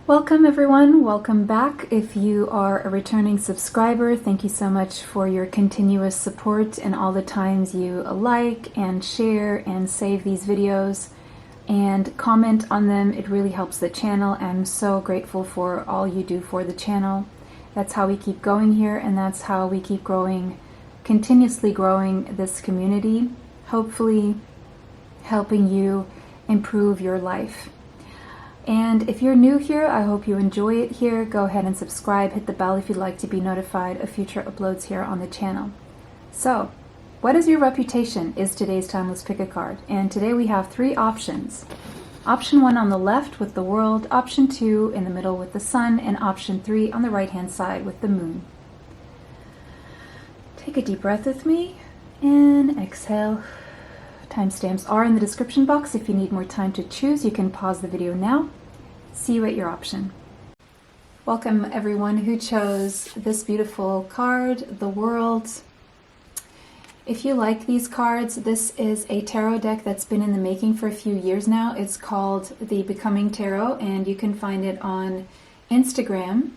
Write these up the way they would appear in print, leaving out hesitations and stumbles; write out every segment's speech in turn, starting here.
Welcome everyone, welcome back. If you are a returning subscriber, thank you so much for your continuous support and all the times you like and share and save these videos and comment on them. It really helps the channel. I'm so grateful for all you do for the channel. That's how we keep going here, and that's how we keep growing, continuously growing this community, hopefully helping you improve your life. And if you're new here, I hope you enjoy it here. Go ahead and subscribe, hit the bell if you'd like to be notified of future uploads here on the channel. So, what is your reputation is today's Timeless Pick a Card. And today we have three options. Option 1 on the left with the world, option 2 in the middle with the sun, and option 3 on the right hand side with the moon. Take a deep breath with me and exhale. Timestamps are in the description box. If you need more time to choose, you can pause the video now. See you at your option. Welcome everyone who chose this beautiful card, the World. If you like these cards, this is a tarot deck that's been in the making for a few years now. It's called the Becoming Tarot, and you can find it on Instagram.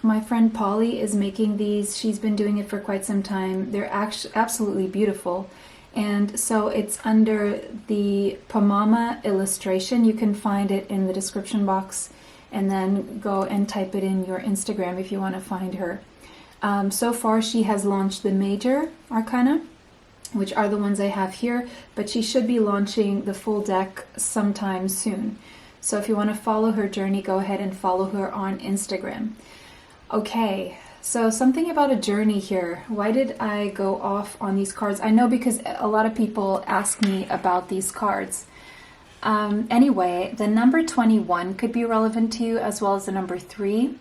My friend Polly is making these. She's been doing it for quite some time. They're absolutely beautiful. And so it's under the Pamama illustration. You can find it in the description box and then go and type it in your Instagram if you want to find her. So far she has launched the major arcana, which are the ones I have here, but she should be launching the full deck sometime soon. So if you want to follow her journey, go ahead and follow her on Instagram. Okay, so something about a journey here. Why did I go off on these cards? I know because a lot of people ask me about these cards. Anyway, the number 21 could be relevant to you, as well as the number 3.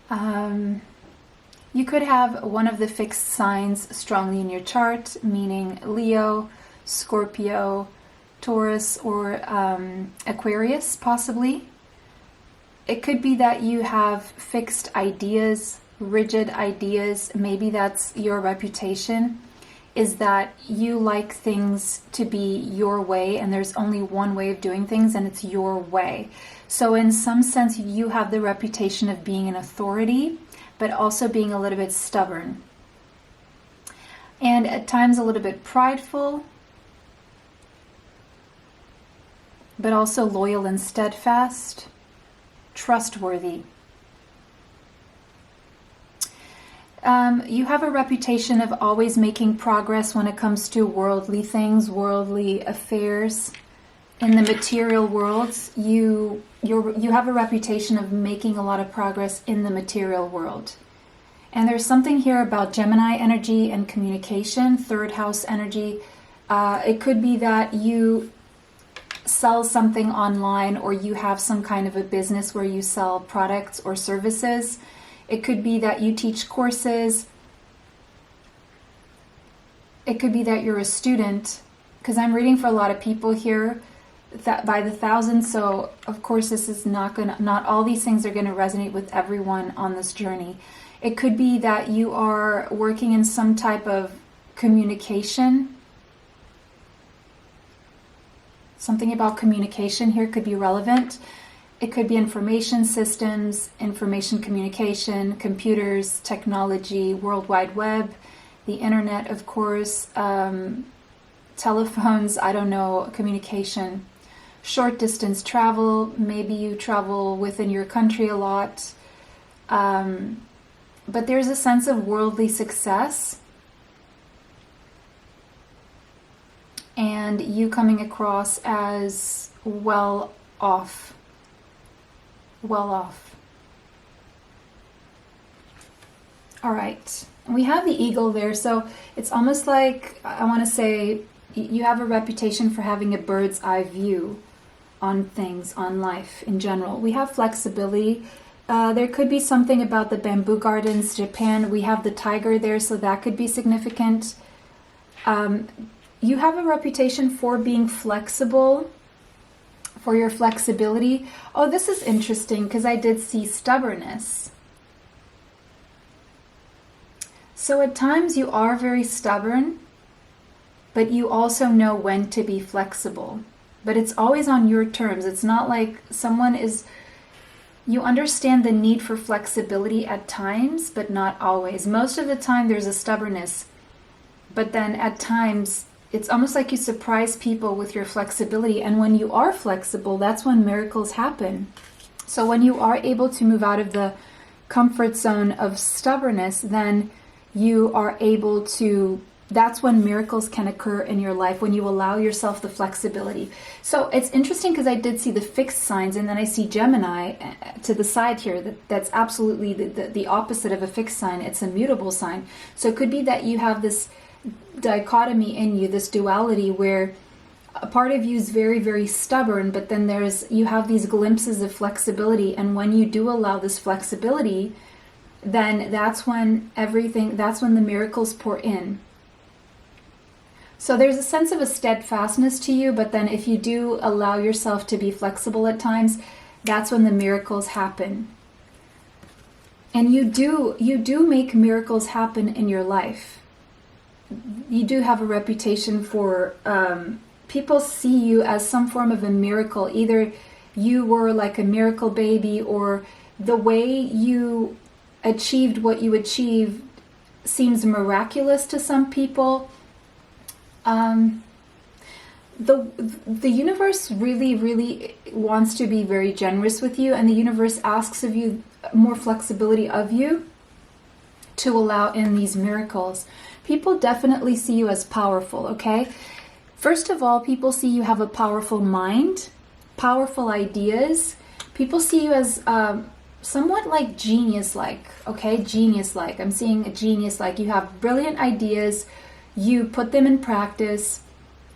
You could have one of the fixed signs strongly in your chart, meaning Leo, Scorpio, Taurus, or Aquarius, possibly. It could be that you have fixed ideas, rigid ideas. Maybe that's your reputation, is that you like things to be your way, and there's only one way of doing things, and it's your way. So in some sense, you have the reputation of being an authority, but also being a little bit stubborn. And at times a little bit prideful, but also loyal and steadfast. Trustworthy. You have a reputation of always making progress when it comes to worldly things, worldly affairs. In the material worlds, you have a reputation of making a lot of progress in the material world. And there's something here about Gemini energy and communication, third house energy. It could be that you sell something online, or you have some kind of a business where you sell products or services. It could be that you teach courses. It could be that you're a student, because I'm reading for a lot of people here that by the thousands, so of course this is not all these things are going to resonate with everyone on this journey. It could be that you are working in some type of communication. Something about communication here could be relevant. It could be information systems, information communication, computers, technology, World Wide Web, the internet, of course, telephones, I don't know, communication. Short distance travel, maybe you travel within your country a lot. But there's a sense of worldly success. And you coming across as well off. All right, we have the eagle there, so it's almost like, I want to say, you have a reputation for having a bird's eye view on things, on life in general. We have flexibility. There could be something about the bamboo gardens, Japan. We have the tiger there, so that could be significant. You have a reputation for being flexible, for your flexibility. Oh, this is interesting because I did see stubbornness. So at times you are very stubborn, but you also know when to be flexible. but it's always on your terms. It's not like you understand the need for flexibility at times, but not always. Most of the time there's a stubbornness, but then at times it's almost like you surprise people with your flexibility. And when you are flexible, that's when miracles happen. So when you are able to move out of the comfort zone of stubbornness, then you are able to, that's when miracles can occur in your life, when you allow yourself the flexibility. So it's interesting because I did see the fixed signs, and then I see Gemini to the side here. That's absolutely the opposite of a fixed sign. It's a mutable sign. So it could be that you have this dichotomy in you, this duality, where a part of you is very, very stubborn, but then you have these glimpses of flexibility. And when you do allow this flexibility, then that's when the miracles pour in. So there's a sense of a steadfastness to you, but then if you do allow yourself to be flexible at times, that's when the miracles happen. And you do make miracles happen in your life. You do have a reputation for, people see you as some form of a miracle. Either you were like a miracle baby, or the way you achieved what you achieved seems miraculous to some people. The universe really, really wants to be very generous with you, and the universe asks of you more flexibility of you to allow in these miracles. People definitely see you as powerful, okay? First of all, people see you have a powerful mind, powerful ideas. People see you as somewhat like genius-like, okay? Genius-like. I'm seeing a genius-like. You have brilliant ideas. You put them in practice.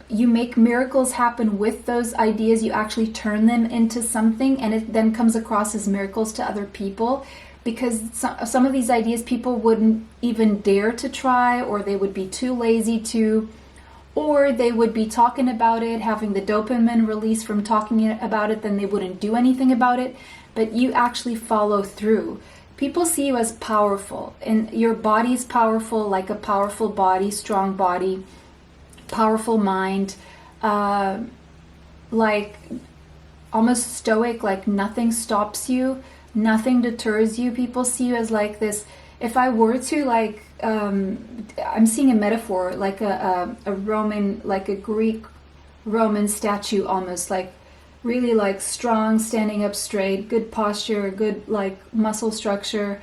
You make miracles happen with those ideas. You actually turn them into something, and it then comes across as miracles to other people, because some of these ideas people wouldn't even dare to try, or they would be too lazy to, or they would be talking about it, having the dopamine release from talking about it, then they wouldn't do anything about it. But you actually follow through. People see you as powerful, and your body's powerful, like a powerful body, strong body, powerful mind, like almost stoic, like nothing stops you, nothing deters you. People see you as like this. If I were to I'm seeing a metaphor, like a Roman, like a Greek Roman statue, almost like really like strong, standing up straight, good posture, good like muscle structure.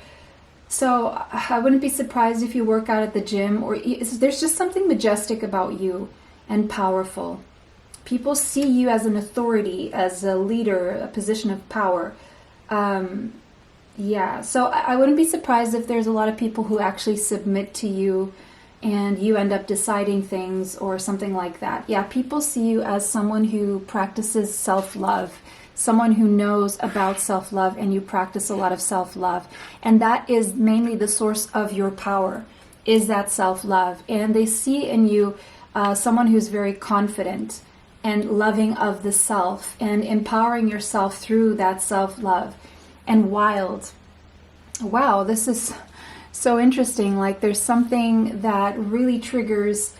So I wouldn't be surprised if you work out at the gym, or there's just something majestic about you and powerful. People see you as an authority, as a leader, a position of power. Yeah, so I wouldn't be surprised if there's a lot of people who actually submit to you and you end up deciding things or something like that. Yeah, people see you as someone who practices self-love, someone who knows about self-love, and you practice a lot of self-love. And that is mainly the source of your power, is that self-love. And they see in you someone who's very confident and loving of the self and empowering yourself through that self-love. And wild. Wow, this is so interesting. Like there's something that really triggers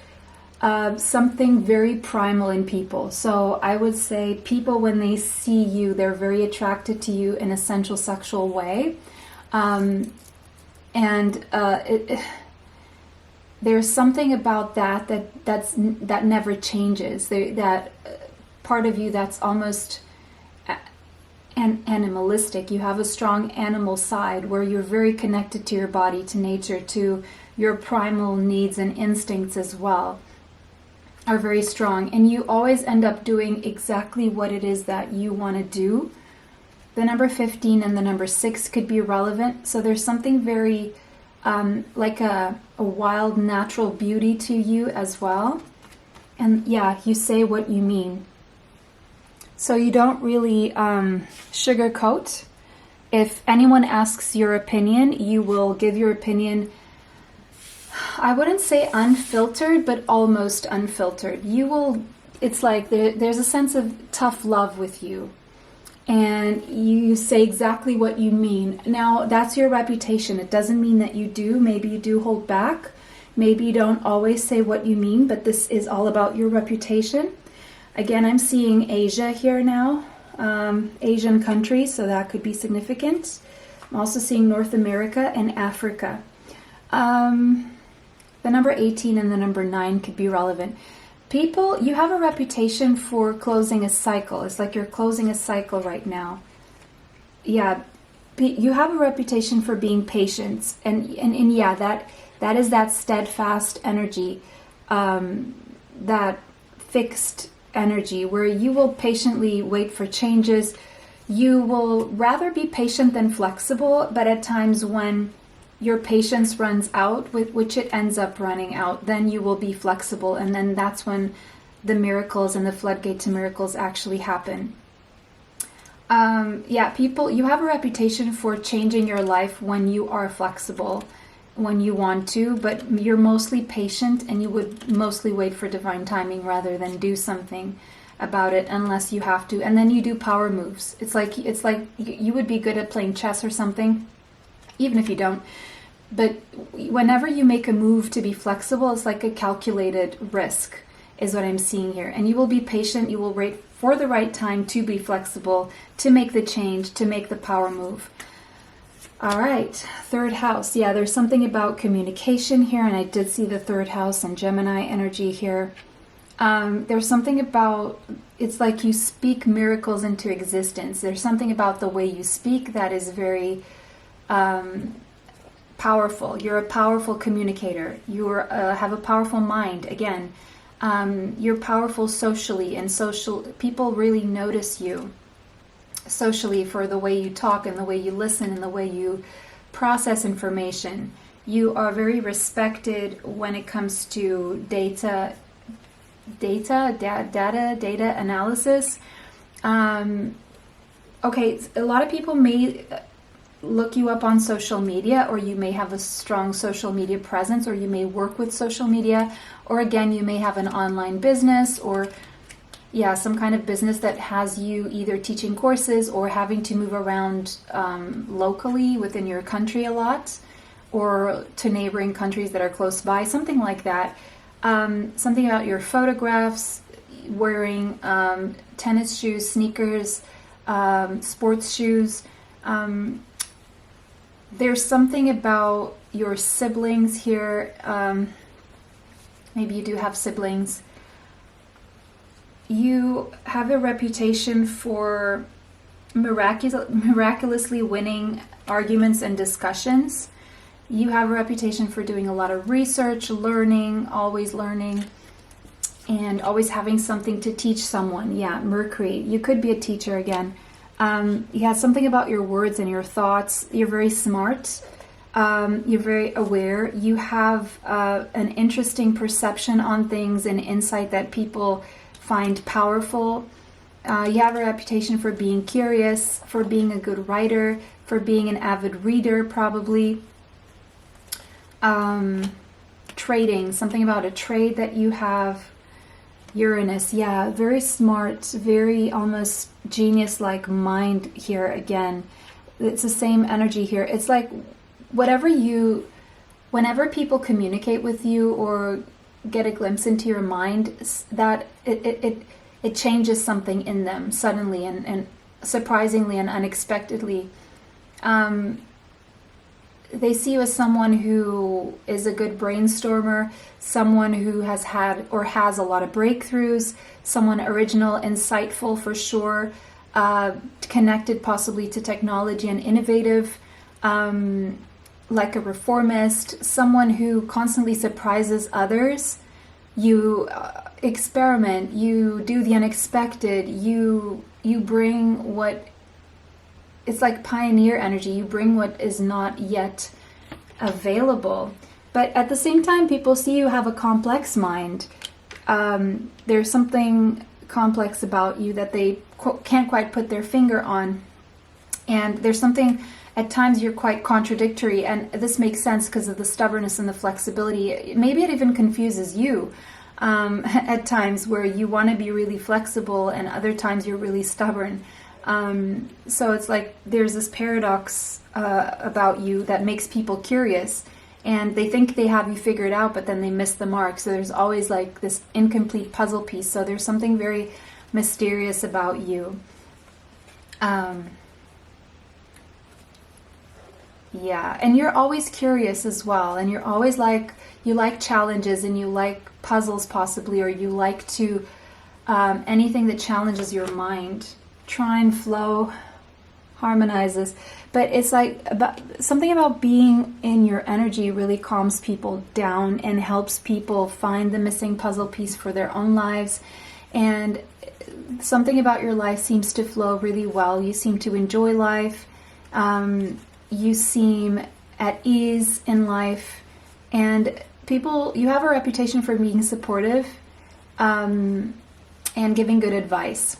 something very primal in people. So I would say people, when they see you, they're very attracted to you in a sensual, sexual way. There's something about that never changes. That part of you that's almost animalistic. You have a strong animal side where you're very connected to your body, to nature, to your primal needs and instincts as well, are very strong. And you always end up doing exactly what it is that you want to do. The number 15 and the number 6 could be relevant. So there's something very like a wild natural beauty to you as well. And yeah, you say what you mean. So you don't really sugarcoat. If anyone asks your opinion, you will give your opinion, I wouldn't say unfiltered, but almost unfiltered. It's like there's a sense of tough love with you. And you say exactly what you mean. Now, that's your reputation. It doesn't mean that you do. Maybe you do hold back. Maybe you don't always say what you mean, but this is all about your reputation. Again, I'm seeing Asia here now, Asian countries, so that could be significant. I'm also seeing North America and Africa. The number 18 and the number 9 could be relevant. People, you have a reputation for closing a cycle. It's like you're closing a cycle right now. Yeah, you have a reputation for being patient. And yeah, that is that steadfast energy, that fixed energy where you will patiently wait for changes. You will rather be patient than flexible, but at times when your patience runs out, which it ends up running out, then you will be flexible, and then that's when the miracles and the floodgate to miracles actually happen. Yeah, people, you have a reputation for changing your life when you are flexible, when you want to, but you're mostly patient and you would mostly wait for divine timing rather than do something about it unless you have to. And then you do power moves. It's like you would be good at playing chess or something, even if you don't. But whenever you make a move to be flexible, it's like a calculated risk, is what I'm seeing here. And you will be patient, you will wait for the right time to be flexible, to make the change, to make the power move. All right, third house. Yeah, there's something about communication here, and I did see the third house and Gemini energy here. There's something about, it's like you speak miracles into existence. There's something about the way you speak that is very powerful. You're a powerful communicator. You have a powerful mind. Again, you're powerful socially, and people really notice you socially for the way you talk and the way you listen and the way you process information. You are very respected when it comes to data analysis. Okay, a lot of people may look you up on social media, or you may have a strong social media presence, or you may work with social media, or again, you may have an online business, or yeah, some kind of business that has you either teaching courses or having to move around locally within your country a lot, or to neighboring countries that are close by, something like that. Something about your photographs, wearing tennis shoes, sneakers, sports shoes. There's something about your siblings here. Maybe you do have siblings. You have a reputation for miraculously winning arguments and discussions. You have a reputation for doing a lot of research, learning, and always having something to teach someone. Yeah, Mercury. You could be a teacher again. Yeah, something about your words and your thoughts. You're very smart. You're very aware. You have an interesting perception on things and insight that people find powerful. You have a reputation for being curious, for being a good writer, for being an avid reader, probably. Trading, something about a trade that you have. Uranus, yeah, very smart, very almost genius-like mind here again. It's the same energy here. It's like whenever people communicate with you or get a glimpse into your mind, that it changes something in them suddenly and surprisingly and unexpectedly. They see you as someone who is a good brainstormer, someone who has had or has a lot of breakthroughs, someone original, insightful for sure, connected possibly to technology and innovative, like a reformist, someone who constantly surprises others. You experiment, you do the unexpected, you bring what... It's like pioneer energy. You bring what is not yet available. But at the same time, people see you have a complex mind. There's something complex about you that they can't quite put their finger on. And there's something, at times you're quite contradictory. And this makes sense because of the stubbornness and the flexibility. Maybe it even confuses you at times, where you want to be really flexible and other times you're really stubborn. So it's like there's this paradox about you that makes people curious, and they think they have you figured out, but then they miss the mark. So there's always like this incomplete puzzle piece. So there's something very mysterious about you. Yeah, and you're always curious as well, and you're always like, you like challenges, and you like puzzles possibly, or you like to anything that challenges your mind. Try and flow harmonizes, but it's like something about being in your energy really calms people down and helps people find the missing puzzle piece for their own lives. And something about your life seems to flow really well. You seem to enjoy life. You seem at ease in life, and you have a reputation for being supportive and giving good advice.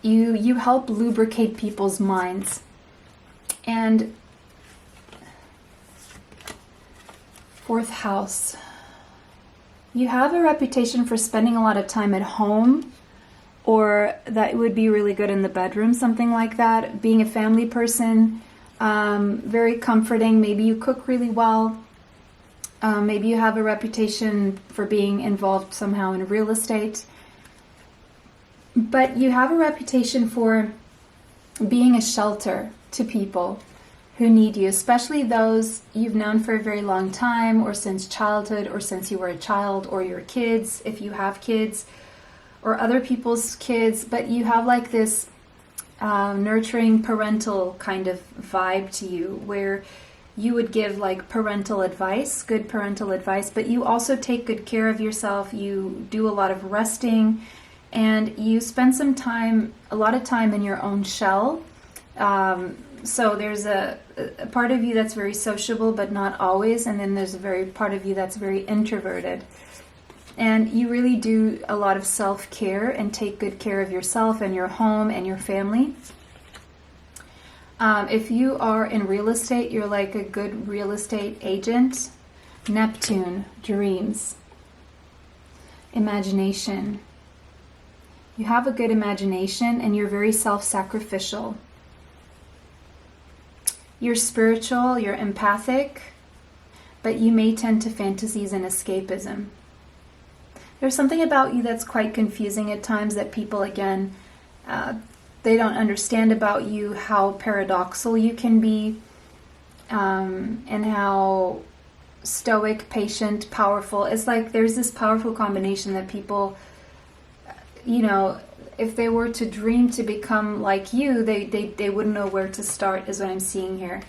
You help lubricate people's minds. And fourth house, you have a reputation for spending a lot of time at home, or that would be really good in the bedroom, something like that. Being a family person, very comforting. Maybe you cook really well. Maybe you have a reputation for being involved somehow in real estate. But you have a reputation for being a shelter to people who need you, especially those you've known for a very long time, or since childhood, or since you were a child, or your kids, if you have kids, or other people's kids. But you have like this nurturing parental kind of vibe to you, where you would give like parental advice, good parental advice, but you also take good care of yourself. You do a lot of resting, and you spend a lot of time in your own shell. So there's a part of you that's very sociable, but not always. And then there's a part of you that's very introverted. And you really do a lot of self-care and take good care of yourself and your home and your family. If you are in real estate, you're like a good real estate agent. Neptune, dreams, imagination. You have a good imagination, and you're very self-sacrificial. You're spiritual, you're empathic, but you may tend to fantasies and escapism. There's something about you that's quite confusing at times, that people, again, they don't understand about you, how paradoxical you can be, and how stoic, patient, powerful. It's like there's this powerful combination that people, if they were to dream to become like you, they wouldn't know where to start, is what I'm seeing here.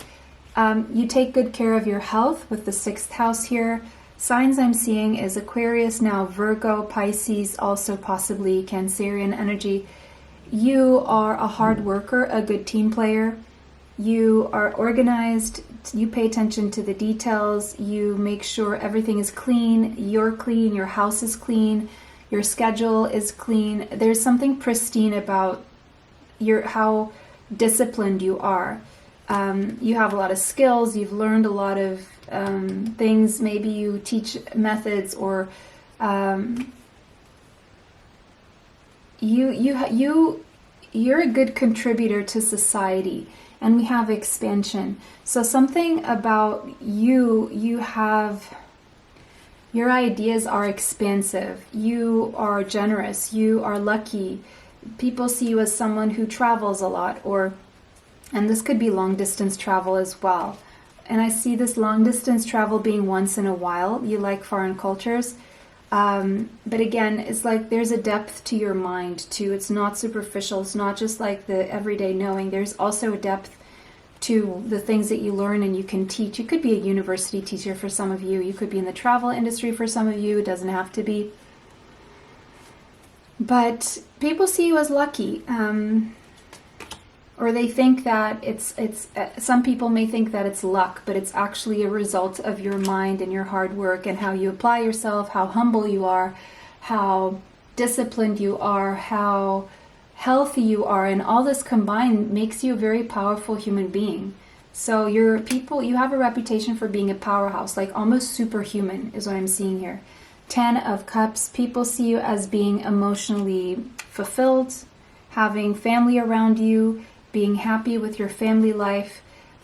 You take good care of your health with the 6th house here. Signs I'm seeing is Aquarius, now Virgo, Pisces, also possibly Cancerian energy. You are a hard worker, a good team player. You are organized. You pay attention to the details. You make sure everything is clean. You're clean. Your house is clean. Your schedule is clean. There's something pristine about how disciplined you are. You have a lot of skills. You've learned a lot of things. Maybe you teach methods, or you're a good contributor to society. And we have expansion. So something about you have, your ideas are expansive. You are generous. You are lucky. People see you as someone who travels a lot, and this could be long distance travel as well. And I see this long distance travel being once in a while. You like foreign cultures. But again, it's like there's a depth to your mind too. It's not superficial. It's not just like the everyday knowing. There's also a depth to the things that you learn and you can teach. You could be a university teacher for some of you. You could be in the travel industry for some of you. It doesn't have to be. But people see you as lucky. Or they think that it's some people may think that it's luck, but it's actually a result of your mind and your hard work and how you apply yourself, how humble you are, how disciplined you are, how healthy you are, and all this combined makes you a very powerful human being. So you have a reputation for being a powerhouse, like almost superhuman is what I'm seeing here. 10 of Cups, people see you as being emotionally fulfilled, having family around you, being happy with your family life.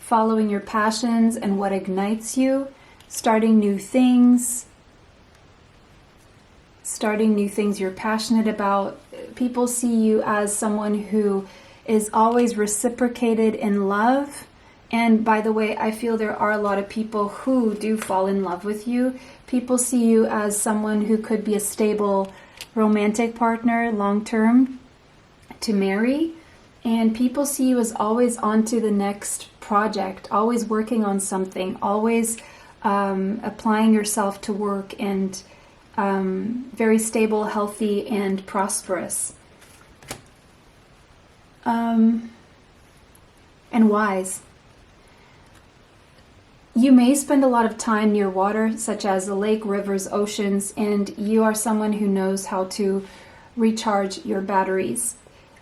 following your passions and what ignites you, starting new things you're passionate about. People see you as someone who is always reciprocated in love. And by the way, I feel there are a lot of people who do fall in love with you. People see you as someone who could be a stable romantic partner long-term to marry. And people see you as always on to the next project, always working on something, always applying yourself to work, and very stable, healthy, and prosperous. And wise. You may spend a lot of time near water, such as the lake, rivers, oceans, and you are someone who knows how to recharge your batteries.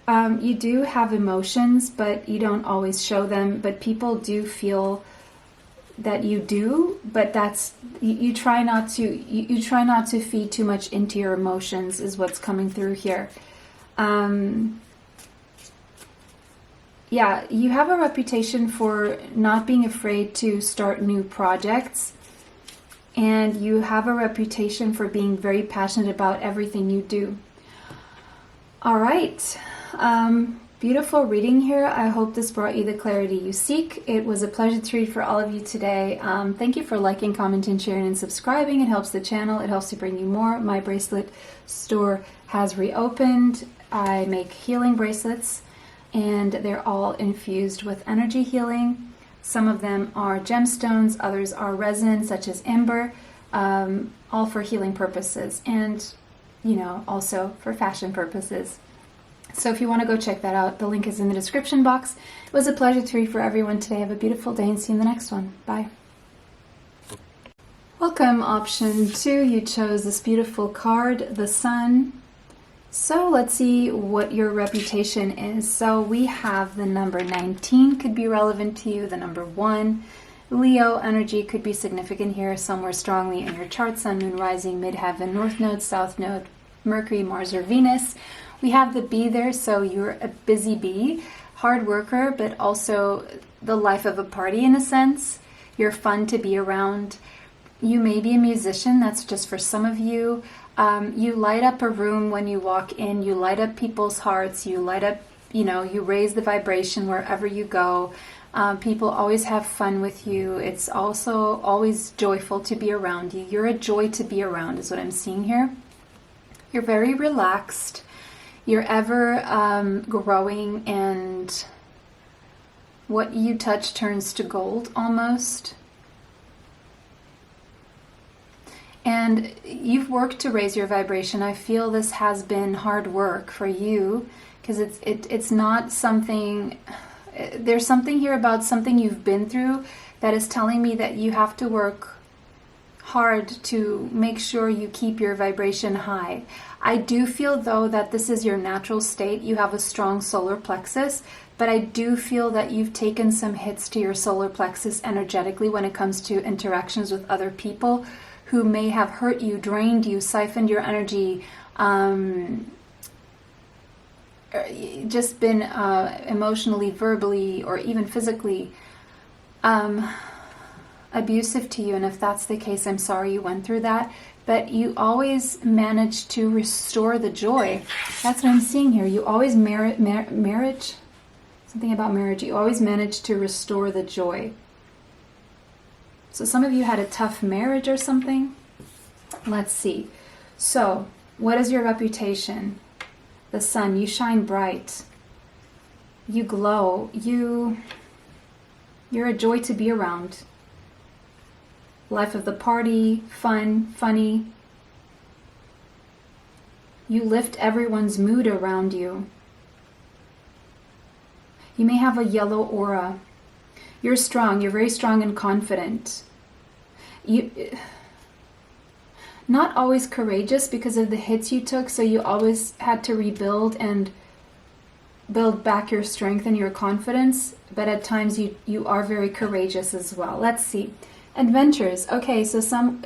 You do have emotions, but you don't always show them, but people do feel that you do, but that's, you try not to feed too much into your emotions is what's coming through here. Yeah, you have a reputation for not being afraid to start new projects, and you have a reputation for being very passionate about everything you do. All right, beautiful reading here. I hope this brought you the clarity you seek. It was a pleasure to read for all of you today. Thank you for liking, commenting, sharing, and subscribing. It helps the channel. It helps to bring you more. My bracelet store has reopened. I make healing bracelets, and they're all infused with energy healing. Some of them are gemstones, others are resin, such as amber, all for healing purposes, and also for fashion purposes. So if you want to go check that out, the link is in the description box. It was a pleasure to read for everyone today. Have a beautiful day and see you in the next one. Bye. Welcome, option 2. You chose this beautiful card, the Sun. So let's see what your reputation is. So we have the number 19 could be relevant to you, the number 1. Leo energy could be significant here, somewhere strongly in your chart. Sun, Moon, Rising, Midheaven, North Node, South Node, Mercury, Mars, or Venus. We have the bee there, so you're a busy bee, hard worker, but also the life of a party in a sense. You're fun to be around. You may be a musician, that's just for some of you. You light up a room when you walk in, you light up people's hearts, you light up, you raise the vibration wherever you go. People always have fun with you. It's also always joyful to be around you. You're a joy to be around is what I'm seeing here. You're very relaxed. You're ever growing, and what you touch turns to gold almost. And you've worked to raise your vibration. I feel this has been hard work for you, because it's not something, there's something here about something you've been through that is telling me that you have to work hard to make sure you keep your vibration high. I do feel though that this is your natural state. You have a strong solar plexus, but I do feel that you've taken some hits to your solar plexus energetically when it comes to interactions with other people who may have hurt you, drained you, siphoned your energy, just been emotionally, verbally, or even physically abusive to you. And if that's the case, I'm sorry you went through that. But you always manage to restore the joy. That's what I'm seeing here. You always marriage, something about marriage, you always manage to restore the joy. So some of you had a tough marriage or something. Let's see. So what is your reputation? The Sun, you shine bright. You glow. You're a joy to be around. Life of the party, fun, funny. You lift everyone's mood around you. You may have a yellow aura. You're strong. You're very strong and confident. Not always courageous because of the hits you took, so you always had to rebuild and build back your strength and your confidence, but at times you are very courageous as well. Let's see. Adventures. Okay, so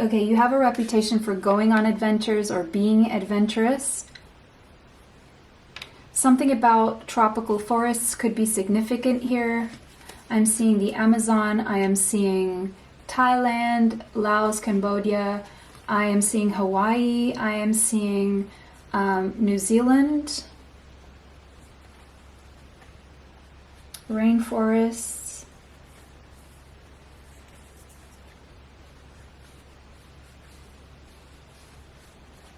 you have a reputation for going on adventures or being adventurous. Something about tropical forests could be significant here. I'm seeing the Amazon. I am seeing Thailand, Laos, Cambodia. I am seeing Hawaii. I am seeing New Zealand, rainforests,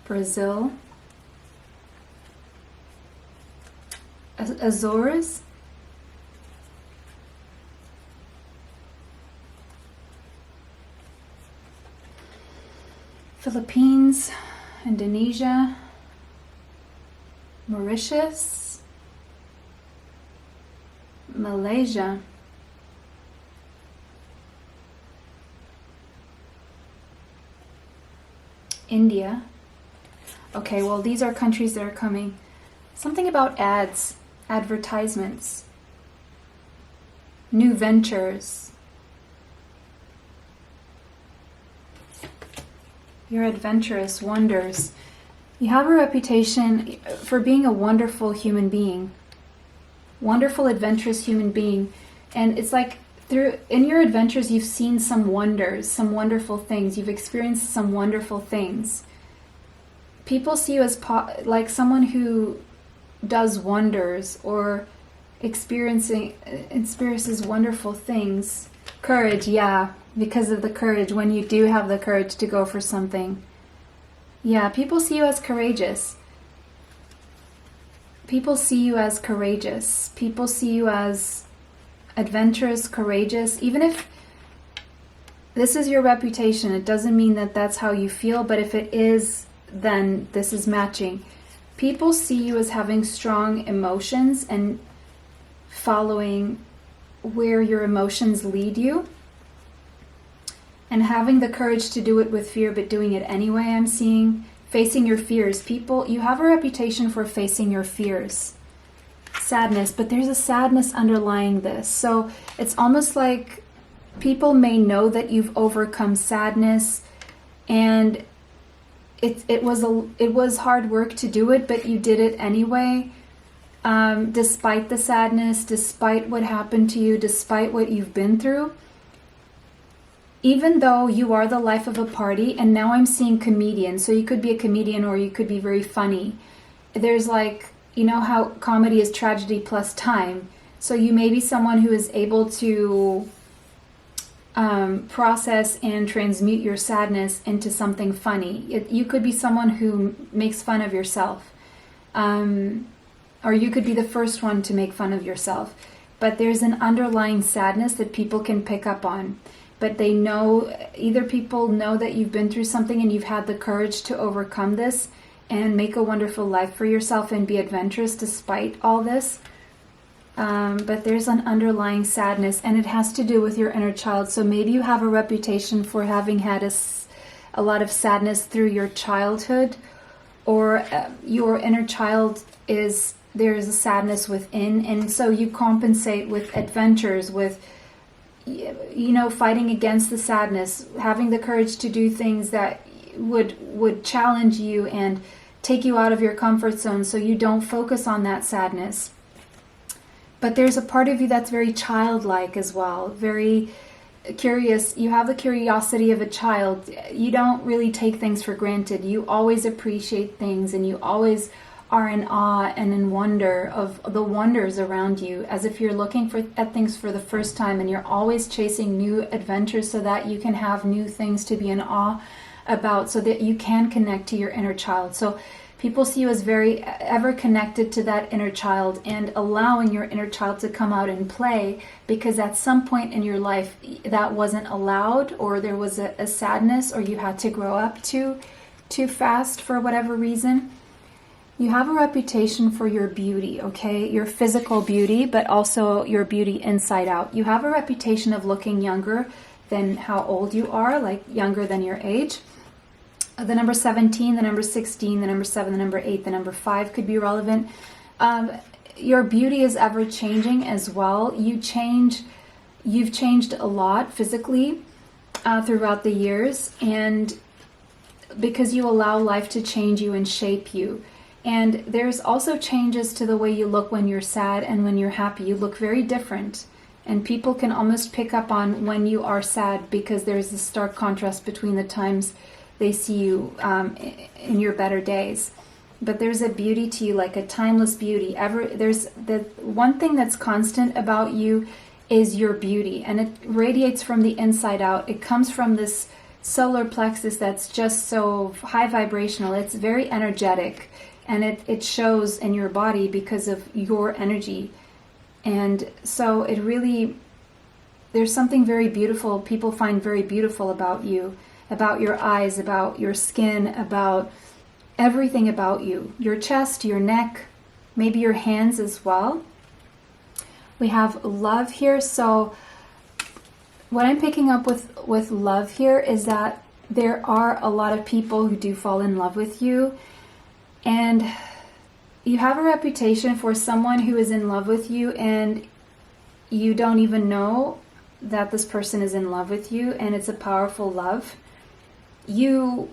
Brazil, Azores, Philippines, Indonesia, Mauritius, Malaysia, India. Okay, well, these are countries that are coming. Something about ads, advertisements, new ventures. You're adventurous, wonders. You have a reputation for being a wonderful human being. Wonderful, adventurous human being. And it's like in your adventures, you've seen some wonders, some wonderful things. You've experienced some wonderful things. People see you as like someone who does wonders or experiences wonderful things. Courage, yeah, because of the courage, when you do have the courage to go for something. Yeah, people see you as courageous. People see you as courageous. People see you as adventurous, courageous. Even if this is your reputation, it doesn't mean that that's how you feel, but if it is, then this is matching. People see you as having strong emotions and following where your emotions lead you, and having the courage to do it with fear, but doing it anyway. I'm seeing facing your fears. People, you have a reputation for facing your fears. Sadness, but there's a sadness underlying this. So it's almost like people may know that you've overcome sadness, and it was hard work to do it, but you did it anyway. Despite the sadness, despite what happened to you, despite what you've been through. Even though you are the life of a party, and now I'm seeing comedian, so you could be a comedian or you could be very funny. There's like, you know how comedy is tragedy plus time. So you may be someone who is able to process and transmute your sadness into something funny. You could be someone who makes fun of yourself. Or you could be the first one to make fun of yourself. But there's an underlying sadness that people can pick up on. But they know, either people know that you've been through something and you've had the courage to overcome this and make a wonderful life for yourself and be adventurous despite all this. But there's an underlying sadness, and it has to do with your inner child. So maybe you have a reputation for having had a lot of sadness through your childhood, or your inner child there is a sadness within, and so you compensate with adventures, with fighting against the sadness, having the courage to do things that would challenge you and take you out of your comfort zone, so you don't focus on that sadness. But there's a part of you that's very childlike as well, very curious. You have the curiosity of a child. You don't really take things for granted. You always appreciate things, and you always are in awe and in wonder of the wonders around you, as if you're looking at things for the first time, and you're always chasing new adventures so that you can have new things to be in awe about, so that you can connect to your inner child. So people see you as very ever connected to that inner child, and allowing your inner child to come out and play, because at some point in your life that wasn't allowed, or there was a sadness, or you had to grow up too fast for whatever reason. You have a reputation for your beauty, okay? Your physical beauty, but also your beauty inside out. You have a reputation of looking younger than how old you are, like younger than your age. The number 17, the number 16, the number 7, the number 8, the number 5 could be relevant. Your beauty is ever changing as well. You've changed a lot physically throughout the years, and because you allow life to change you and shape you. And there's also changes to the way you look when you're sad and when you're happy. You look very different. And people can almost pick up on when you are sad, because there's this stark contrast between the times they see you in your better days. But there's a beauty to you, like a timeless beauty. There's the one thing that's constant about you is your beauty, and it radiates from the inside out. It comes from this solar plexus that's just so high vibrational. It's very energetic, and it shows in your body because of your energy. And so it really, there's something very beautiful people find very beautiful about you, about your eyes, about your skin, about everything about you, your chest, your neck, maybe your hands as well. We have love here. So what I'm picking up with love here is that there are a lot of people who do fall in love with you, and you have a reputation for someone who is in love with you, and you don't even know that this person is in love with you, and it's a powerful love. You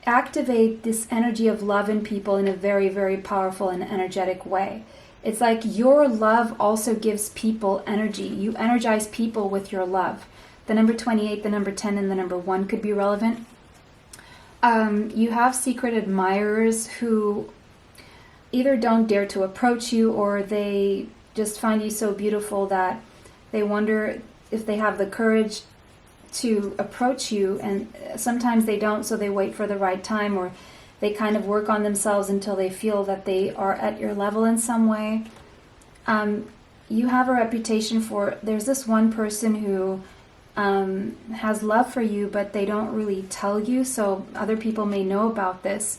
activate this energy of love in people in a very, very powerful and energetic way. It's like your love also gives people energy. You energize people with your love. The number 28, the number 10, and the number 1 could be relevant. You have secret admirers who either don't dare to approach you, or they just find you so beautiful that they wonder if they have the courage to approach you, and sometimes they don't, so they wait for the right time, or they kind of work on themselves until they feel that they are at your level in some way. You have a reputation for, there's this one person who has love for you, but they don't really tell you, so other people may know about this.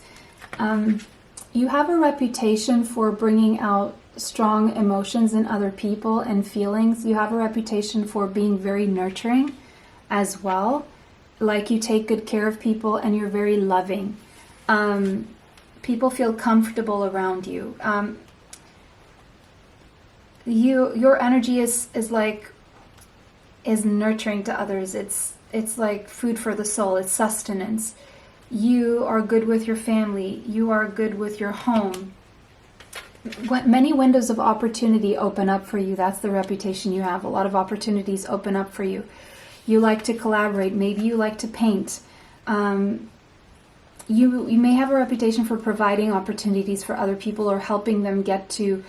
You have a reputation for bringing out strong emotions in other people and feelings. You have a reputation for being very nurturing as well. Like, you take good care of people and you're very loving. People feel comfortable around you. Your energy is nurturing to others. It's like food for the soul. It's sustenance. You are good with your family. You are good with your home. Many windows of opportunity open up for you. That's the reputation you have. A lot of opportunities open up for you. You like to collaborate. Maybe you like to paint. You may have a reputation for providing opportunities for other people, or helping them get to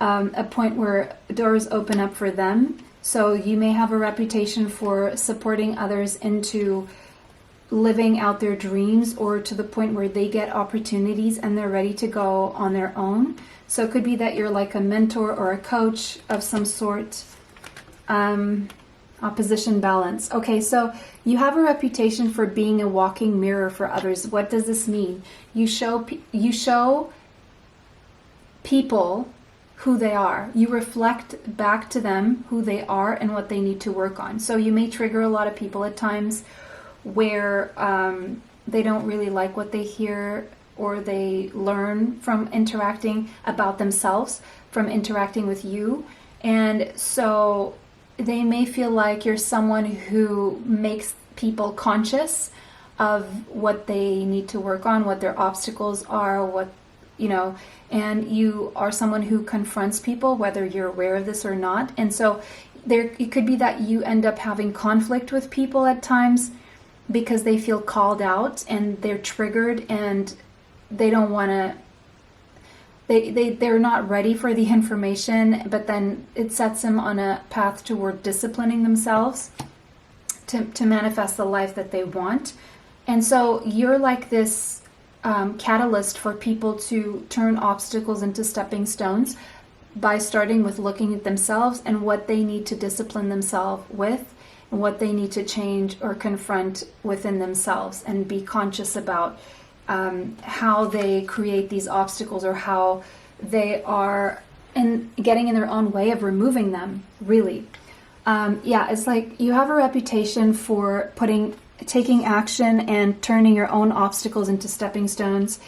a point where doors open up for them. So you may have a reputation for supporting others into living out their dreams, or to the point where they get opportunities and they're ready to go on their own. So it could be that you're like a mentor or a coach of some sort. Opposition balance. Okay, so you have a reputation for being a walking mirror for others. What does this mean? You show people who they are. You reflect back to them who they are and what they need to work on. So you may trigger a lot of people at times where they don't really like what they hear, or they learn from interacting about themselves, from interacting with you. And so they may feel like you're someone who makes people conscious of what they need to work on, what their obstacles are, and you are someone who confronts people, whether you're aware of this or not. And so it could be that you end up having conflict with people at times because they feel called out and they're triggered, and they don't want to, they're not ready for the information, but then it sets them on a path toward disciplining themselves to manifest the life that they want. And so you're like this catalyst for people to turn obstacles into stepping stones by starting with looking at themselves and what they need to discipline themselves with, and what they need to change or confront within themselves, and be conscious about how they create these obstacles, or how they are getting in their own way of removing them, really. It's like you have a reputation for taking action and turning your own obstacles into stepping stones.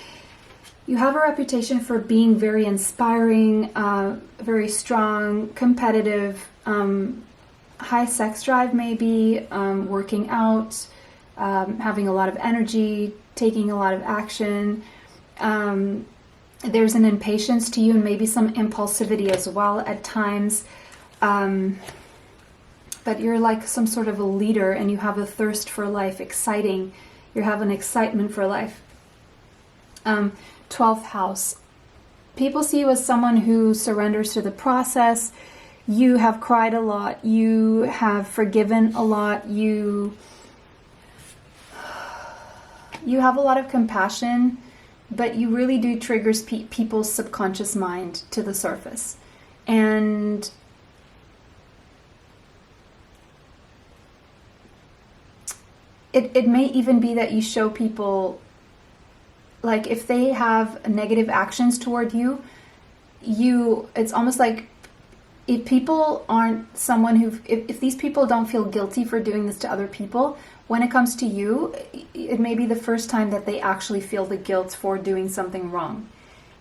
You have a reputation for being very inspiring, very strong, competitive, high sex drive maybe, working out, having a lot of energy, taking a lot of action. There's an impatience to you, and maybe some impulsivity as well at times. but you're like some sort of a leader and you have a thirst for life, exciting. You have an excitement for life. 12th house. People see you as someone who surrenders to the process. You have cried a lot. You have forgiven a lot. You have a lot of compassion, but you really do trigger people's subconscious mind to the surface. And it may even be that you show people, like if they have negative actions toward you, it's almost like if people aren't someone if these people don't feel guilty for doing this to other people, when it comes to you, it may be the first time that they actually feel the guilt for doing something wrong.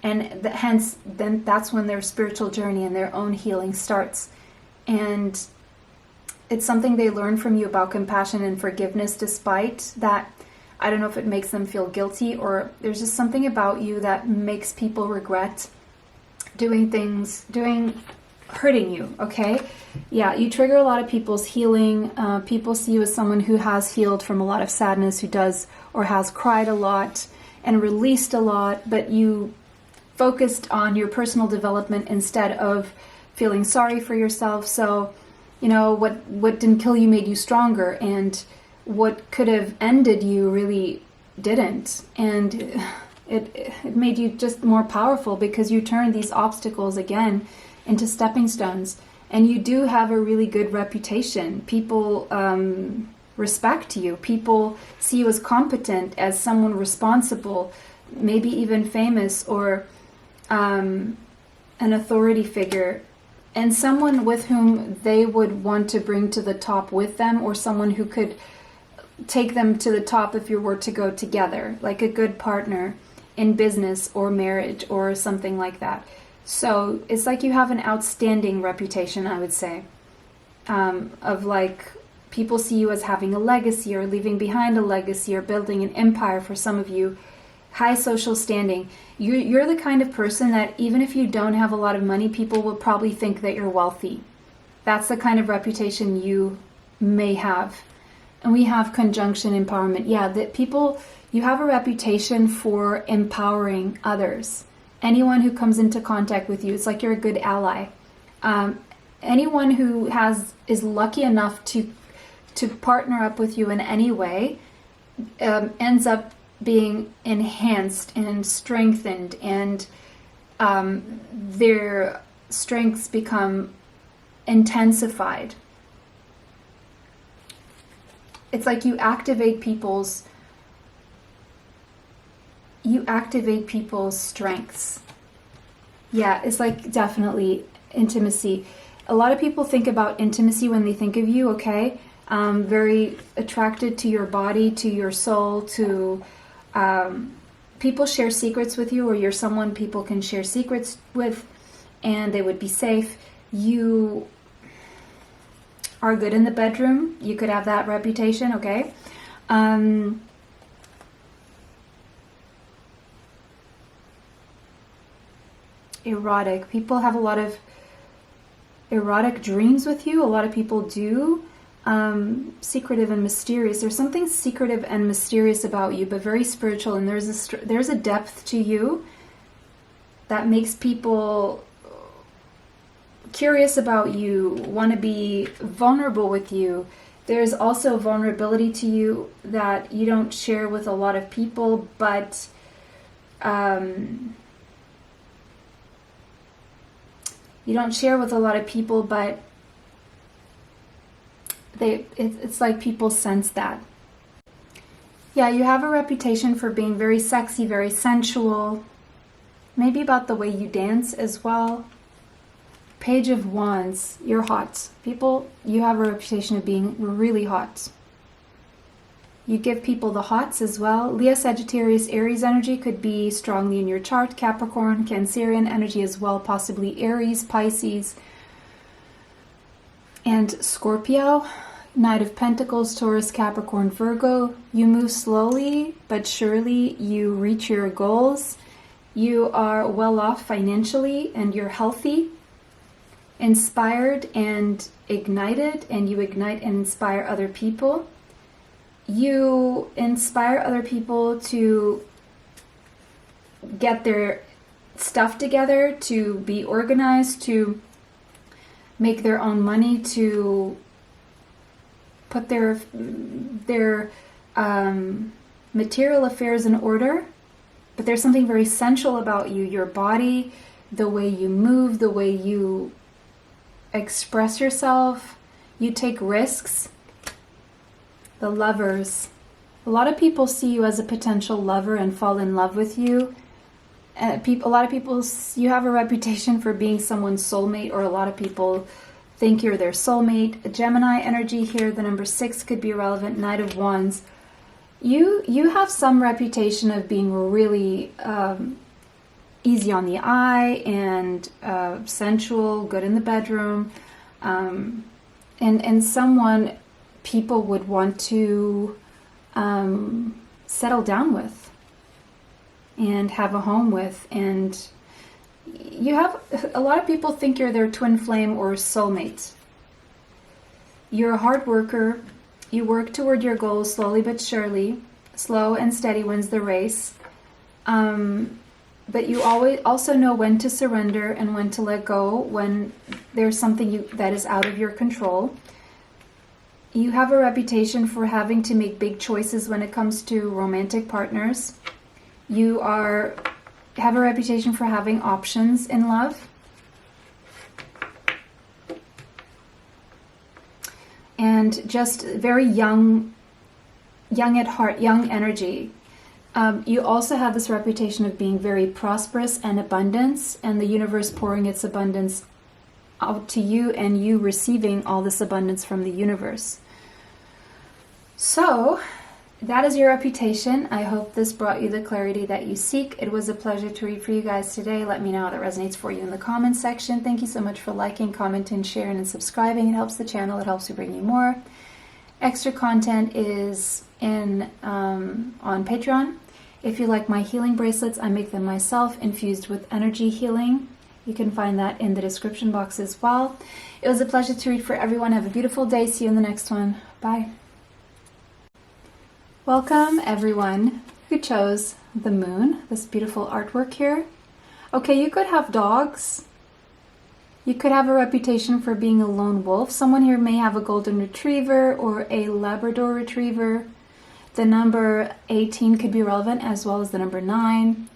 And hence, then that's when their spiritual journey and their own healing starts. And it's something they learn from you about compassion and forgiveness, despite that. I don't know if it makes them feel guilty, or there's just something about you that makes people regret hurting you, okay? Yeah, you trigger a lot of people's healing. People see you as someone who has healed from a lot of sadness, who does or has cried a lot and released a lot, but you focused on your personal development instead of feeling sorry for yourself. So, what didn't kill you made you stronger, and what could have ended you really didn't. And it made you just more powerful because you turned these obstacles again into stepping stones. And you do have a really good reputation. People respect you. People see you as competent, as someone responsible, maybe even famous, or an authority figure, and someone with whom they would want to bring to the top with them, or someone who could take them to the top if you were to go together, like a good partner in business or marriage or something like that. So it's like you have an outstanding reputation, I would say, of like people see you as having a legacy or leaving behind a legacy or building an empire. For some of you, high social standing. You're the kind of person that even if you don't have a lot of money, people will probably think that you're wealthy. That's the kind of reputation you may have. And we have conjunction empowerment. Yeah, that people, you have a reputation for empowering others. Anyone who comes into contact with you, it's like you're a good ally. Anyone who is lucky enough to partner up with you in any way ends up being enhanced and strengthened, and their strengths become intensified. It's like you activate people's strengths. Yeah, it's like definitely intimacy. A lot of people think about intimacy when they think of you, okay? Very attracted to your body, to your soul, to people share secrets with you, or you're someone people can share secrets with and they would be safe. You are good in the bedroom. You could have that reputation, okay? Erotic. People have a lot of erotic dreams with you. A lot of people do. Secretive and mysterious. There's something secretive and mysterious about you, but very spiritual, and there's a depth to you that makes people curious about you, want to be vulnerable with you. There's also vulnerability to you that you don't share with a lot of people, but it's like people sense that. Yeah, you have a reputation for being very sexy, very sensual, maybe about the way you dance as well. Page of Wands, you're hot. People, you have a reputation of being really hot. You give people the hots as well. Leo, Sagittarius, Aries energy could be strongly in your chart. Capricorn, Cancerian energy as well, possibly Aries, Pisces, and Scorpio. Knight of Pentacles, Taurus, Capricorn, Virgo. You move slowly, but surely you reach your goals. You are well off financially and you're healthy. inspired and ignited, and you ignite and inspire other people. You inspire other people to get their stuff together, to be organized, to make their own money, to put their material affairs in order. But there's something very sensual about you, your body, the way you move, the way you express yourself. You take risks. The lovers. A lot of people see you as a potential lover and fall in love with you. A lot of people, you have a reputation for being someone's soulmate, or a lot of people think you're their soulmate. A Gemini energy here, the number 6 could be relevant. Knight of Wands. You have some reputation of being really easy on the eye and sensual, good in the bedroom, and someone people would want to settle down with and have a home with. And you have a lot of people think you're their twin flame or soulmate. You're a hard worker. You work toward your goals slowly but surely. Slow and steady wins the race. But you always also know when to surrender and when to let go when there's something that is out of your control. You have a reputation for having to make big choices when it comes to romantic partners. You have a reputation for having options in love. And just very young at heart, young energy. You also have this reputation of being very prosperous and abundance, and the universe pouring its abundance out to you, and you receiving all this abundance from the universe. So that is your reputation. I hope this brought you the clarity that you seek. It was a pleasure to read for you guys today. Let me know how that resonates for you in the comments section. Thank you so much for liking, commenting, sharing, and subscribing. It helps the channel. It helps me bring you more. Extra content is on Patreon. If you like my healing bracelets, I make them myself, infused with energy healing. You can find that in the description box as well. It was a pleasure to read for everyone. Have a beautiful day. See you in the next one. Bye. Welcome everyone who chose the moon, this beautiful artwork here. Okay, you could have dogs. You could have a reputation for being a lone wolf. Someone here may have a golden retriever or a Labrador retriever. The number 18 could be relevant, as well as the number 9.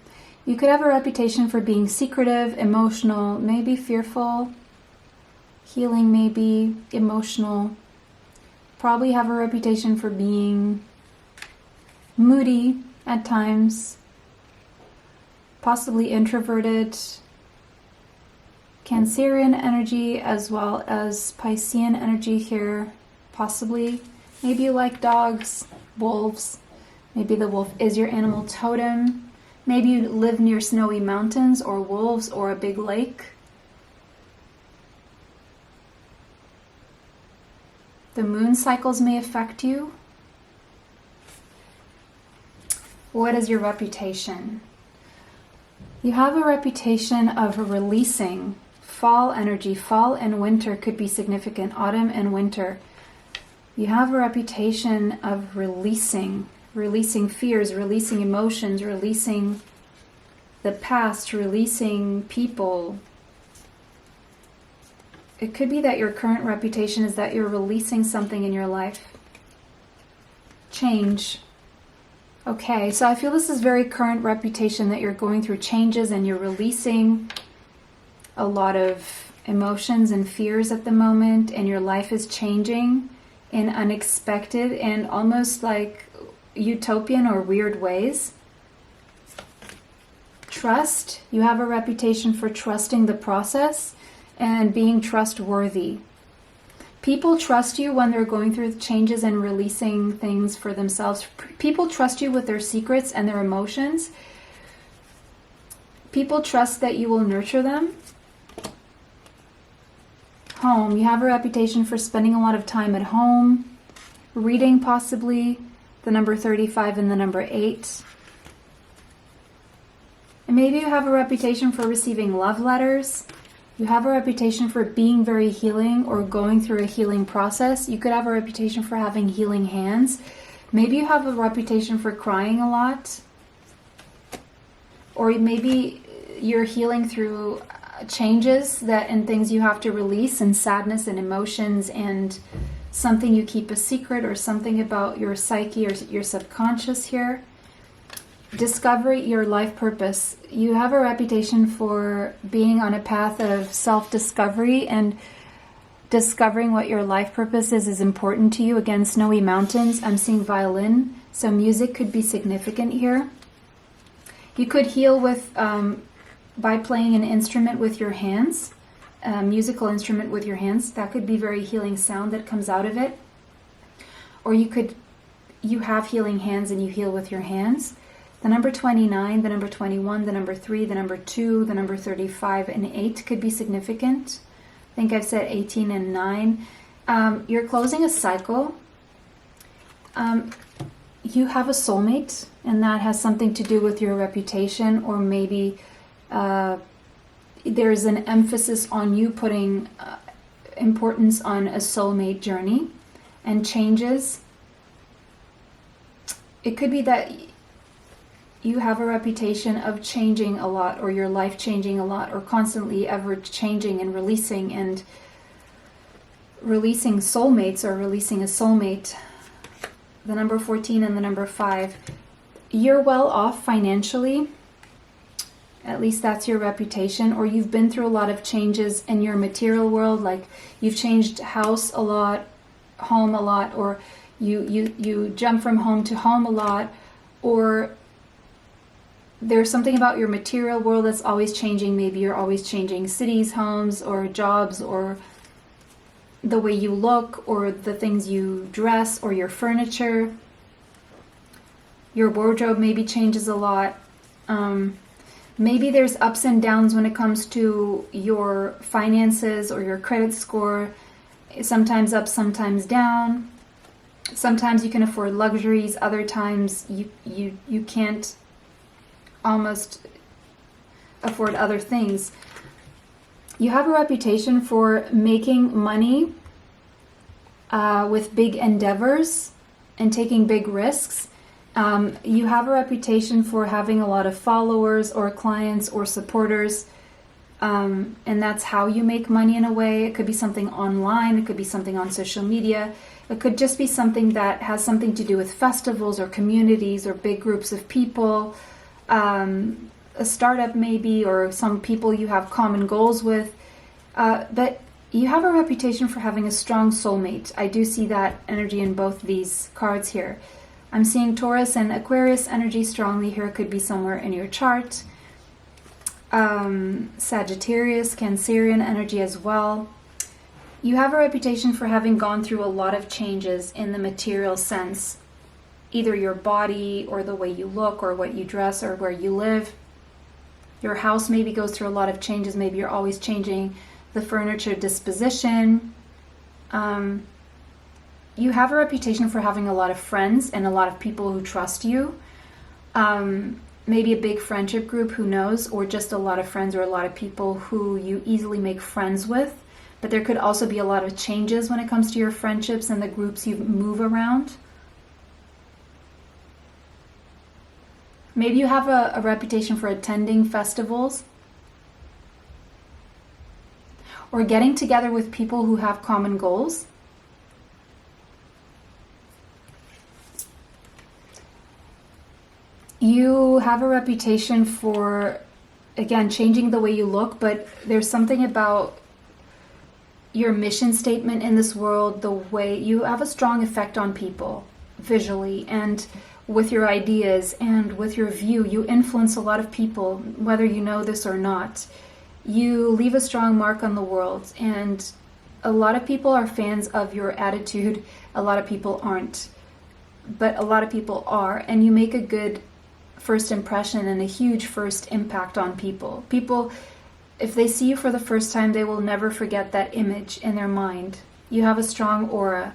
You could have a reputation for being secretive, emotional, maybe fearful, healing, maybe emotional. Probably have a reputation for being moody at times, possibly introverted. Cancerian energy as well as Piscean energy here, possibly. Maybe you like dogs, wolves. Maybe the wolf is your animal totem. Maybe you live near snowy mountains or wolves or a big lake. The moon cycles may affect you. What is your reputation? You have a reputation of releasing. Fall energy, fall and winter could be significant, autumn and winter. You have a reputation of releasing fears, releasing emotions, releasing the past, releasing people. It could be that your current reputation is that you're releasing something in your life. Change. Okay, so I feel this is very current reputation, that you're going through changes and you're releasing a lot of emotions and fears at the moment, and your life is changing in unexpected and almost like utopian or weird ways. Trust. You have a reputation for trusting the process and being trustworthy. People trust you when they're going through changes and releasing things for themselves. People trust you with their secrets and their emotions. People trust that you will nurture them. Home. You have a reputation for spending a lot of time at home. Reading, possibly. The number 35 and the number 8. And maybe you have a reputation for receiving love letters. You have a reputation for being very healing or going through a healing process. You could have a reputation for having healing hands. Maybe you have a reputation for crying a lot. Or maybe you're healing through changes and things you have to release, and sadness and emotions and something you keep a secret, or something about your psyche or your subconscious here. Discover your life purpose. You have a reputation for being on a path of self-discovery, and discovering what your life purpose is important to you. Again, snowy mountains. I'm seeing violin, so music could be significant here. You could heal with by playing an instrument with your hands, a musical instrument with your hands. That could be very healing sound that comes out of it. Or you have healing hands and you heal with your hands. The number 29, the number 21, the number 3, the number 2, the number 35, and 8 could be significant. I think I've said 18 and 9. You're closing a cycle. You have a soulmate, and that has something to do with your reputation, or maybe there's an emphasis on you putting importance on a soulmate journey and changes. It could be that you have a reputation of changing a lot, or your life changing a lot, or constantly ever changing and releasing soulmates, or releasing a soulmate. The number 14 and the number 5. You're well off financially. At least that's your reputation. Or you've been through a lot of changes in your material world, like you've changed house a lot, home a lot, or you jump from home to home a lot, or there's something about your material world that's always changing. Maybe you're always changing cities, homes, or jobs, or the way you look, or the things you dress, or your furniture. Your wardrobe maybe changes a lot. Maybe there's ups and downs when it comes to your finances or your credit score. Sometimes up, sometimes down. Sometimes you can afford luxuries. Other times you can't almost afford other things. You have a reputation for making money with big endeavors and taking big risks. You have a reputation for having a lot of followers or clients or supporters, and that's how you make money in a way. It could be something online, it could be something on social media, it could just be something that has something to do with festivals or communities or big groups of people. A startup maybe, or some people you have common goals with, but you have a reputation for having a strong soulmate. I do see that energy in both these cards here. I'm seeing Taurus and Aquarius energy strongly here. It could be somewhere in your chart. Sagittarius, Cancerian energy as well. You have a reputation for having gone through a lot of changes in the material sense, either your body or the way you look or what you dress or where you live. Your house maybe goes through a lot of changes. Maybe you're always changing the furniture disposition. You have a reputation for having a lot of friends and a lot of people who trust you. Maybe a big friendship group, who knows, or just a lot of friends or a lot of people who you easily make friends with. But there could also be a lot of changes when it comes to your friendships and the groups you move around. Maybe you have a reputation for attending festivals or getting together with people who have common goals. You have a reputation for, again, changing the way you look, but there's something about your mission statement in this world, the way you have a strong effect on people visually and with your ideas and with your view. You influence a lot of people, whether you know this or not. You leave a strong mark on the world, and a lot of people are fans of your attitude. A lot of people aren't, but a lot of people are, and you make a good first impression and a huge first impact on people. People, if they see you for the first time, they will never forget that image in their mind. You have a strong aura,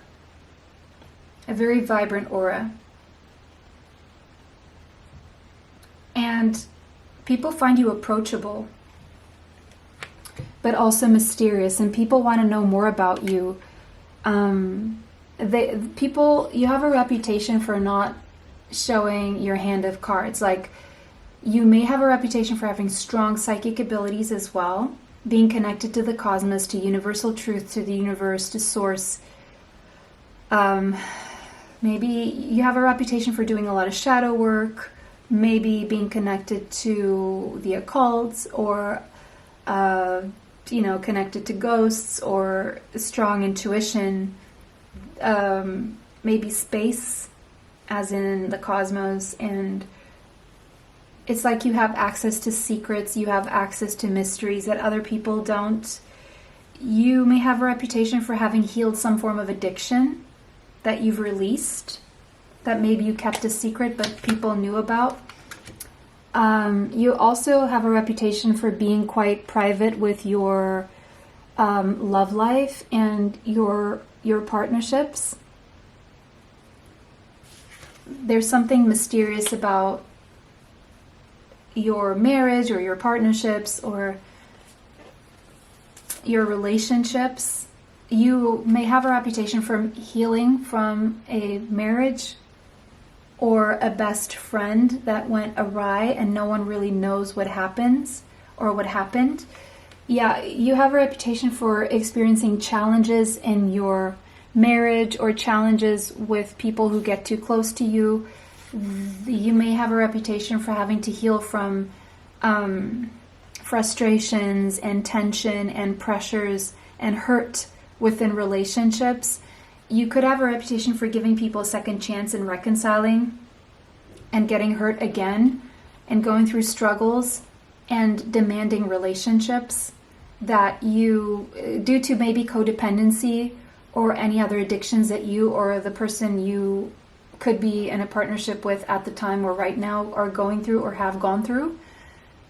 a very vibrant aura. And people find you approachable. but also mysterious, and people want to know more about you. You have a reputation for not showing your hand of cards. Like, you may have a reputation for having strong psychic abilities as well, being connected to the cosmos, to universal truth, to the universe, to source. Maybe you have a reputation for doing a lot of shadow work, maybe being connected to the occult, or connected to ghosts, or strong intuition, maybe space, as in the cosmos. And it's like you have access to secrets, you have access to mysteries that other people don't. You may have a reputation for having healed some form of addiction that you've released, that maybe you kept a secret but people knew about. You also have a reputation for being quite private with your love life and your partnerships. There's something mysterious about your marriage or your partnerships or your relationships. You may have a reputation for healing from a marriage or a best friend that went awry and no one really knows what happens or what happened. Yeah, you have a reputation for experiencing challenges in your marriage or challenges with people who get too close to you. You may have a reputation for having to heal from frustrations and tension and pressures and hurt within relationships. You could have a reputation for giving people a second chance and reconciling and getting hurt again and going through struggles and demanding relationships that you, due to maybe codependency or any other addictions that you or the person you could be in a partnership with at the time or right now are going through or have gone through.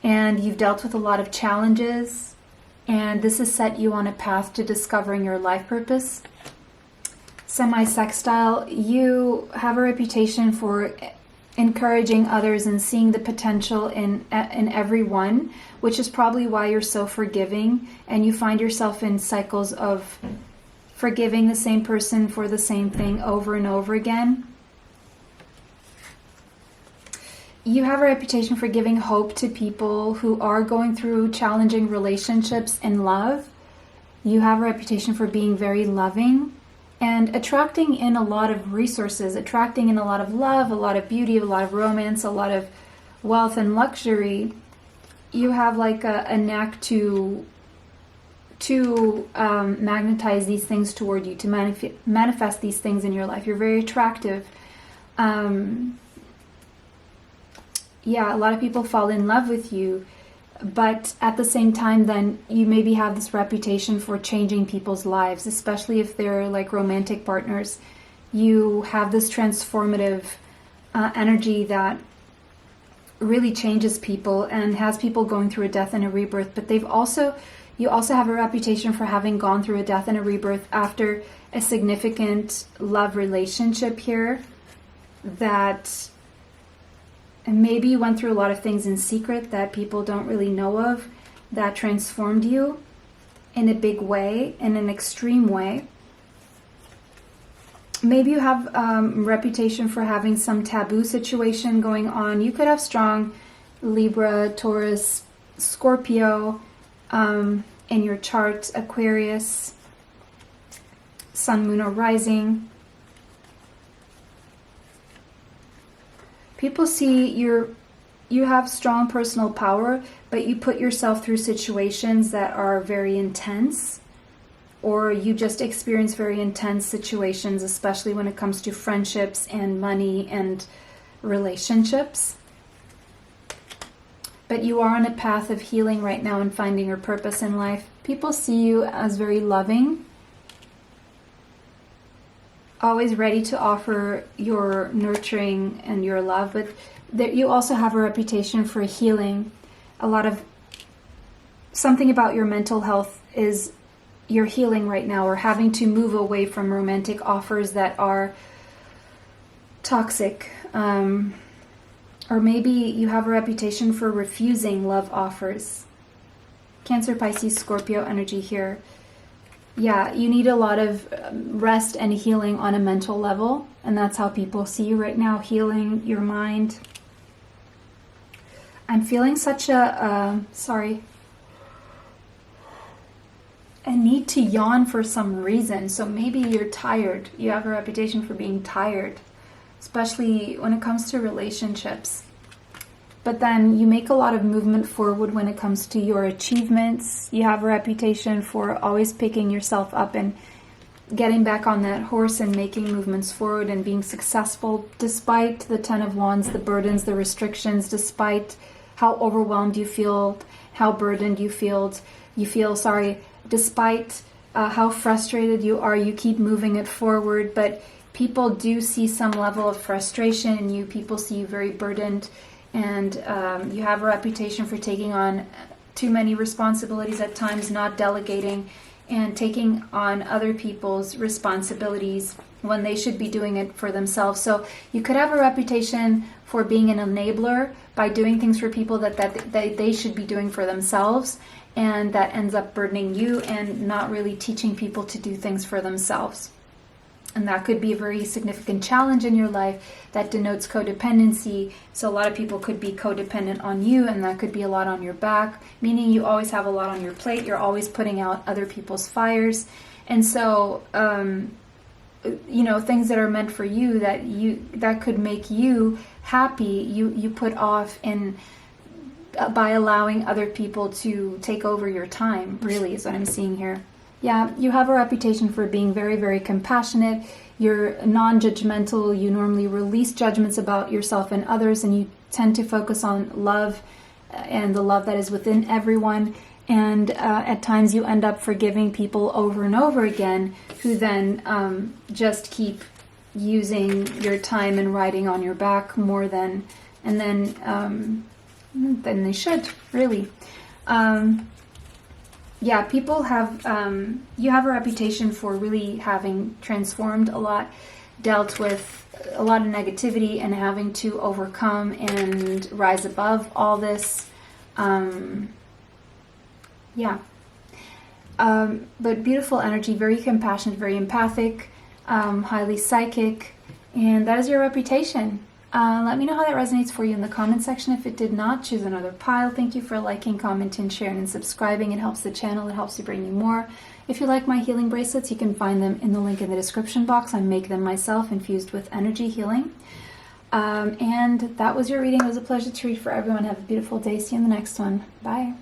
And you've dealt with a lot of challenges, and this has set you on a path to discovering your life purpose. Semi-sextile, you have a reputation for encouraging others and seeing the potential in everyone, which is probably why you're so forgiving, and you find yourself in cycles of forgiving the same person for the same thing over and over again. You have a reputation for giving hope to people who are going through challenging relationships in love. You have a reputation for being very loving and attracting in a lot of resources, attracting in a lot of love, a lot of beauty, a lot of romance, a lot of wealth and luxury. You have like a knack to magnetize these things toward you, to manifest these things in your life. You're very attractive. Yeah, a lot of people fall in love with you, but at the same time, then you maybe have this reputation for changing people's lives, especially if they're like romantic partners. You have this transformative energy that really changes people and has people going through a death and a rebirth. But you also have a reputation for having gone through a death and a rebirth after a significant love relationship here, that and maybe you went through a lot of things in secret that people don't really know of, that transformed you in a big way, in an extreme way. Maybe you have a reputation for having some taboo situation going on. You could have strong Libra, Taurus, Scorpio in your chart, Aquarius, Sun, Moon, or Rising. People see you have strong personal power, but you put yourself through situations that are very intense, or you just experience very intense situations, especially when it comes to friendships and money and relationships. But you are on a path of healing right now and finding your purpose in life. People see you as very loving, always ready to offer your nurturing and your love, but you also have a reputation for healing. Something about your mental health is you're healing right now, or having to move away from romantic offers that are toxic. Or maybe you have a reputation for refusing love offers. Cancer, Pisces, Scorpio energy here. Yeah, you need a lot of rest and healing on a mental level. And that's how people see you right now, healing your mind. I'm feeling such a, a need to yawn for some reason. So maybe you're tired. You have a reputation for being tired, especially when it comes to relationships. But then you make a lot of movement forward when it comes to your achievements. You have a reputation for always picking yourself up and getting back on that horse and making movements forward and being successful despite the Ten of Wands, the burdens, the restrictions, despite how overwhelmed you feel, how burdened you feel, despite how frustrated you are, you keep moving it forward. But people do see some level of frustration in you. People see you very burdened. And you have a reputation for taking on too many responsibilities at times, not delegating, and taking on other people's responsibilities when they should be doing it for themselves. So you could have a reputation for being an enabler by doing things for people that they should be doing for themselves, and that ends up burdening you and not really teaching people to do things for themselves. And that could be a very significant challenge in your life that denotes codependency. So a lot of people could be codependent on you, and that could be a lot on your back, meaning you always have a lot on your plate. You're always putting out other people's fires. And so, things that are meant for you that could make you happy, you put off by allowing other people to take over your time, really, is what I'm seeing here. Yeah, you have a reputation for being very, very compassionate. You're non-judgmental. You normally release judgments about yourself and others, and you tend to focus on love and the love that is within everyone. And at times you end up forgiving people over and over again, who then just keep using your time and riding on your back more than they should, really. Yeah, people have, you have a reputation for really having transformed a lot, dealt with a lot of negativity and having to overcome and rise above all this. But beautiful energy, very compassionate, very empathic, highly psychic, and that is your reputation. Let me know how that resonates for you in the comment section. If it did not, choose another pile. Thank you for liking, commenting, sharing, and subscribing. It helps the channel. It helps to bring you more. If you like my healing bracelets, you can find them in the link in the description box. I make them myself, infused with energy healing. And that was your reading. It was a pleasure to read for everyone. Have a beautiful day. See you in the next one. Bye.